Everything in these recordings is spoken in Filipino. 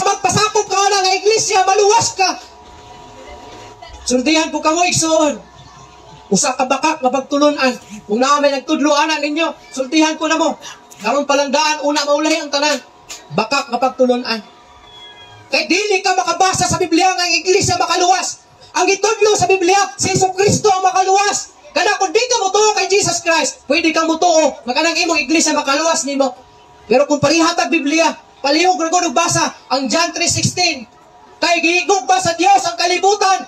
magpasakop ka na nga iglesia, maluwas ka. Sultihan ko kamo igsoon. Usa ka bakak nga pagtulunan. Kung naamay nagtudloanan ninyo, sultihan ko na mo. Karon palang daan, una maulahi ang tanan. Bakak nga pagtulunan. Kay dili ka makabasa sa Biblia nga ang iglesia makaluwas. Ang itudlo sa Biblia, si Jesucristo ang makaluwas. Kana kung di ka mutuo kay Jesus Christ, pwede kang mutuo, makanang imong iglesia makaluwas nimo. Pero kung parihatag Biblia, palihog ra gud basa ang John 3:16. Kay gihigog ba sa Dios ang kalibutan?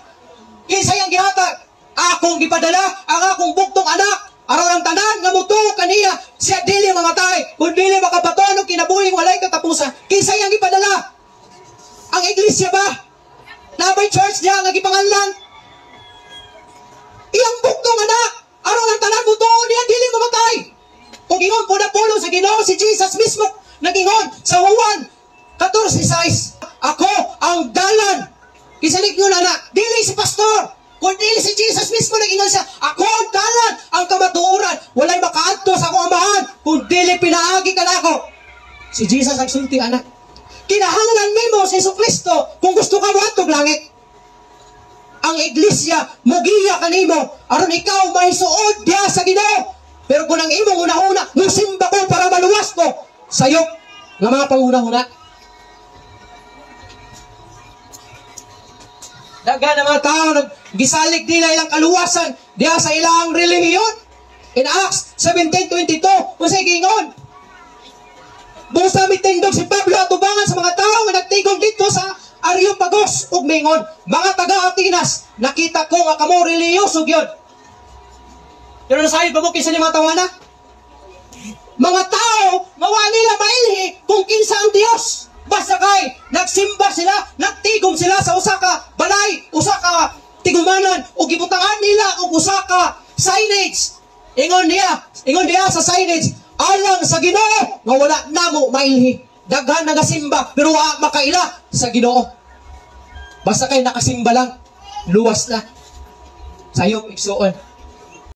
Kinsay ang gihatag? Akong gipadala ang akong bugtong anak. Aron ang tanan nga mutuo kaniya, siya dili mamatay, kun dili makabaton og kinabuhing walay katapusan. Kinsay ang gipadala? Ang iglesia ba? Nabay church niya nga gipanganlan. Iyang buktong anak, aron ang tanan mutuo niya dili mamatay. Kung ingon po na pulo sa Ginoo si Jesus mismo nagingon sa Juan 14:6. Ako ang dalan. Kisalig yun anak, dili si pastor. Kung dili si Jesus mismo nagingon siya, ako ang dalan, ang kamatuoran. Walay makaadto sa akong amahan kung dili pinaagi ka na ako. Si Jesus ang sulti anak. Kinahanglan mo si Jesucristo kung gusto ka moadtog langit. Ang iglesia mugiya kanimo aron ikaw mahisuod diha sa Ginoo. Pero kung ang imong una-una musimba ko para maluwas ko sayop nga mga panguna-una. Daga na mga tao naggisalig nila ilang kaluwasan diha sa ilang relihiyon. In Acts 17:22, kung gingon, busa mitindog si Pablo atubangan sa mga tao nga nagtigong dito sa Areopagos ug mingon, mga taga-Atenas, nakita ko nga kamo relihiyoso gyud. Pero nasayod ba mo kinsa ni mga tawana? Mga tao nga wa nila mailhi kung kinsa ang Dios. Basta kay nagsimba sila, nagtigom sila sa usa ka balay, usa ka tigumanan ug gibutangan nila og usa ka signage. Ingon niya sa signage, alang sa Ginoo nga wala namo mailhi. Daghan nagasimba pero wa makaila sa Ginoo. Basta kay nakasimba lang, luwas na. Sayop igsuon.